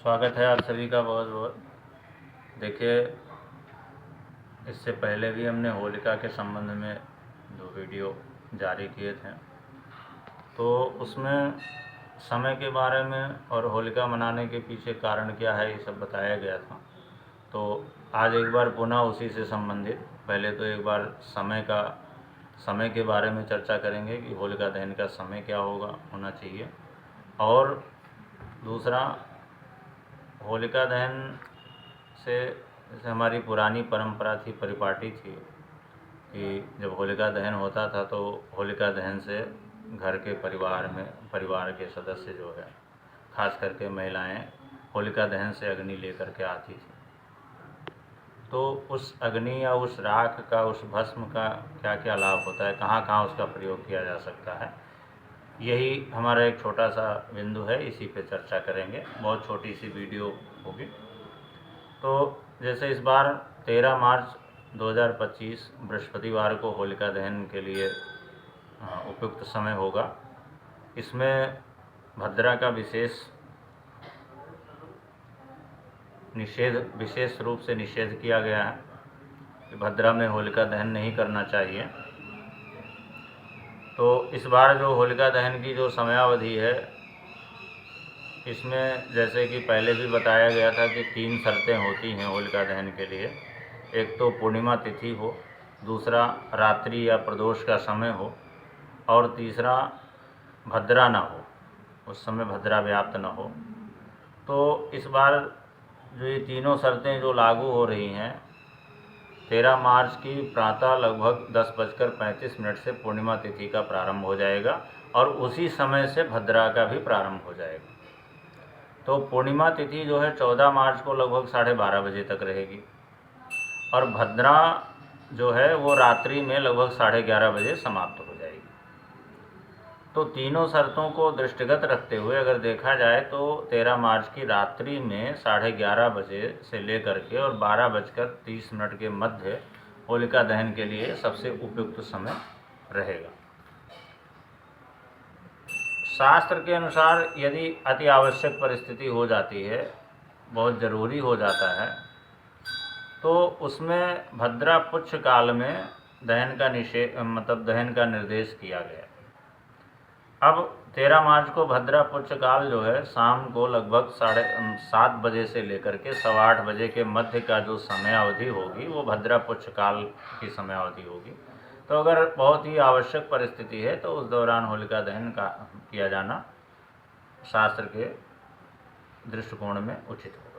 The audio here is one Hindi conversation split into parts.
स्वागत है आप सभी का बहुत बहुत। देखिए, इससे पहले भी हमने होलिका के संबंध में 2 वीडियो जारी किए थे, तो उसमें समय के बारे में और होलिका मनाने के पीछे कारण क्या है ये सब बताया गया था। तो आज एक बार पुनः उसी से संबंधित पहले तो एक बार समय के बारे में चर्चा करेंगे कि होलिका दहन का समय क्या होना चाहिए, और दूसरा होलिका दहन से जैसे हमारी पुरानी परंपरा थी, परिपाटी थी कि जब होलिका दहन होता था तो होलिका दहन से घर के परिवार के सदस्य जो है, खास करके महिलाएं, होलिका दहन से अग्नि लेकर के आती थी। तो उस अग्नि या उस राख का, उस भस्म का क्या क्या लाभ होता है, कहाँ कहाँ उसका प्रयोग किया जा सकता है, यही हमारा एक छोटा सा बिंदु है, इसी पे चर्चा करेंगे। बहुत छोटी सी वीडियो होगी। तो जैसे इस बार 13 मार्च 2025 बृहस्पतिवार को होलिका दहन के लिए उपयुक्त समय होगा। इसमें भद्रा का विशेष रूप से निषेध किया गया है कि भद्रा में होलिका दहन नहीं करना चाहिए। तो इस बार जो होलिका दहन की जो समयावधि है, इसमें जैसे कि पहले भी बताया गया था कि 3 शर्तें होती हैं होलिका दहन के लिए। एक तो पूर्णिमा तिथि हो, दूसरा रात्रि या प्रदोष का समय हो, और तीसरा भद्रा न हो, उस समय भद्रा व्याप्त न हो। तो इस बार जो ये तीनों शर्तें जो लागू हो रही हैं, 13 मार्च की प्रातः लगभग 10:35 से पूर्णिमा तिथि का प्रारंभ हो जाएगा और उसी समय से भद्रा का भी प्रारंभ हो जाएगा। तो पूर्णिमा तिथि जो है 14 मार्च को लगभग 12:30 बजे तक रहेगी, और भद्रा जो है वो रात्रि में लगभग 11:30 बजे समाप्त हो जाएगी। तो तीनों शर्तों को दृष्टिगत रखते हुए अगर देखा जाए तो 13 मार्च की रात्रि में 11:30 बजे से लेकर के और 12:30 के मध्य होलिका दहन के लिए सबसे उपयुक्त समय रहेगा। शास्त्र के अनुसार यदि अति आवश्यक परिस्थिति हो जाती है, बहुत ज़रूरी हो जाता है, तो उसमें भद्रा पुच्छ काल में दहन का निर्देश किया गया। अब 13 मार्च को भद्रा पुच्छ काल जो है शाम को लगभग 7:30 बजे से लेकर के 8:15 बजे के मध्य का जो समयावधि होगी वो भद्रा पुच्छ काल की समयावधि होगी। तो अगर बहुत ही आवश्यक परिस्थिति है तो उस दौरान होलिका दहन का किया जाना शास्त्र के दृष्टिकोण में उचित होगा।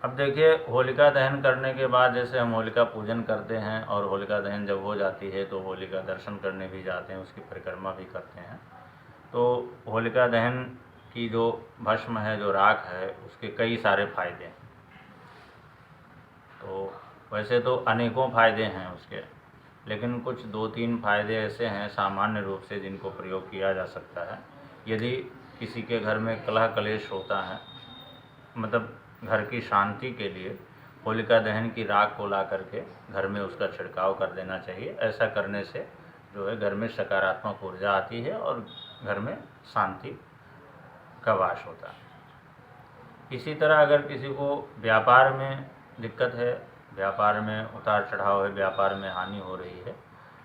अब देखिए, होलिका दहन करने के बाद जैसे हम होलिका पूजन करते हैं और होलिका दहन जब हो जाती है तो होलिका दर्शन करने भी जाते हैं, उसकी परिक्रमा भी करते हैं। तो होलिका दहन की जो भस्म है, जो राख है, उसके कई सारे फायदे हैं। तो वैसे तो अनेकों फ़ायदे हैं उसके, लेकिन कुछ 2-3 फायदे ऐसे हैं सामान्य रूप से जिनको प्रयोग किया जा सकता है। यदि किसी के घर में कलह कलेश होता है, मतलब घर की शांति के लिए होलिका दहन की राख को ला करके घर में उसका छिड़काव कर देना चाहिए। ऐसा करने से जो है घर में सकारात्मक ऊर्जा आती है और घर में शांति का वास होता है। इसी तरह अगर किसी को व्यापार में दिक्कत है, व्यापार में उतार चढ़ाव है, व्यापार में हानि हो रही है,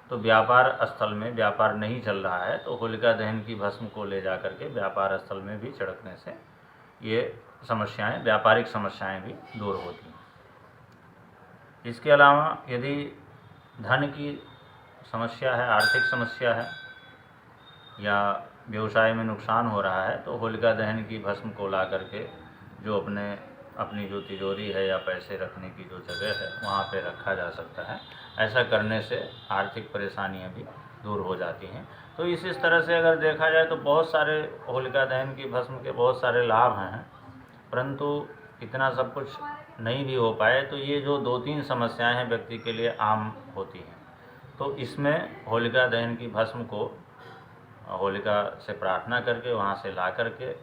तो व्यापार स्थल में व्यापार नहीं चल रहा है तो होलिका दहन की भस्म को ले जा करके व्यापार स्थल में भी छिड़कने से ये समस्याएं, व्यापारिक समस्याएं भी दूर होती हैं। इसके अलावा यदि धन की समस्या है, आर्थिक समस्या है या व्यवसाय में नुकसान हो रहा है, तो होलिका दहन की भस्म को ला करके जो अपनी जो तिजोरी है या पैसे रखने की जो जगह है वहाँ पे रखा जा सकता है। ऐसा करने से आर्थिक परेशानियाँ भी दूर हो जाती हैं। तो इस तरह से अगर देखा जाए तो बहुत सारे होलिका दहन की भस्म के बहुत सारे लाभ हैं, परंतु इतना सब कुछ नहीं भी हो पाए तो ये जो 2-3 समस्याएं हैं व्यक्ति के लिए आम होती हैं। तो इसमें होलिका दहन की भस्म को होलिका से प्रार्थना करके वहाँ से ला करके,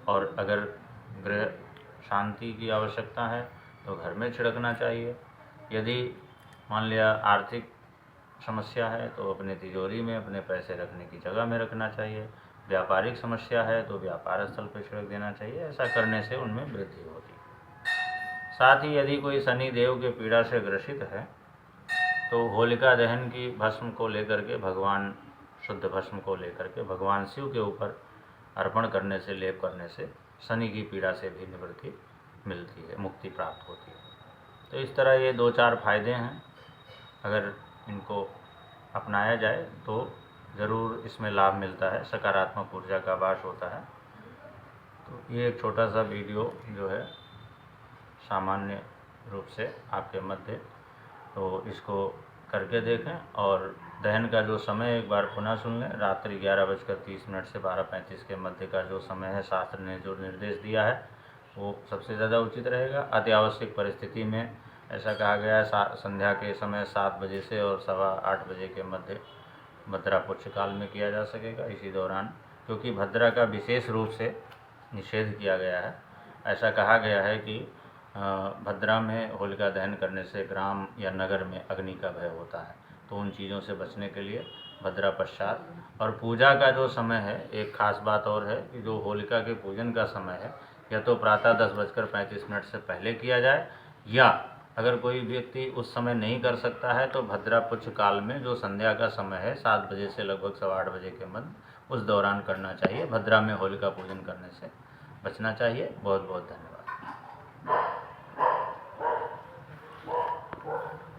और अगर गृह शांति की आवश्यकता है तो घर में छिड़कना चाहिए। यदि मान लिया आर्थिक समस्या है तो अपने तिजोरी में अपने पैसे रखने की जगह में रखना चाहिए। व्यापारिक समस्या है तो व्यापार स्थल पर छिड़क देना चाहिए। ऐसा करने से उनमें वृद्धि होती है। साथ ही यदि कोई शनि देव के पीड़ा से ग्रसित है तो होलिका दहन की भस्म को लेकर के भगवान शुद्ध भस्म को लेकर के भगवान शिव के ऊपर अर्पण करने से, लेप करने से शनि की पीड़ा से भी निवृत्ति मिलती है, मुक्ति प्राप्त होती है। तो इस तरह ये 2-4 फायदे हैं। अगर इनको अपनाया जाए तो ज़रूर इसमें लाभ मिलता है, सकारात्मक ऊर्जा का वास होता है। तो ये एक छोटा सा वीडियो जो है सामान्य रूप से आपके मध्य, तो इसको करके देखें। और दहन का जो समय एक बार पुनः सुन लें। रात्रि 11:30 से 12:35 के मध्य का जो समय है, शास्त्र ने जो निर्देश दिया है वो सबसे ज़्यादा उचित रहेगा। अति आवश्यक परिस्थिति में ऐसा कहा गया है संध्या के समय 7 बजे से और 8:15 बजे के मध्य भद्रा पुच्छ काल में किया जा सकेगा। इसी दौरान, क्योंकि भद्रा का विशेष रूप से निषेध किया गया है। ऐसा कहा गया है कि भद्रा में होलिका दहन करने से ग्राम या नगर में अग्नि का भय होता है। तो उन चीज़ों से बचने के लिए भद्रा पश्चात, और पूजा का जो समय है, एक ख़ास बात और है कि जो होलिका के पूजन का समय है, या तो प्रातः 10:35 से पहले किया जाए, या अगर कोई व्यक्ति उस समय नहीं कर सकता है तो भद्रा पुच्छ काल में जो संध्या का समय है 7 बजे से लगभग 8:15 बजे के मध्य, उस दौरान करना चाहिए। भद्रा में होलिका पूजन करने से बचना चाहिए। बहुत बहुत धन्यवाद।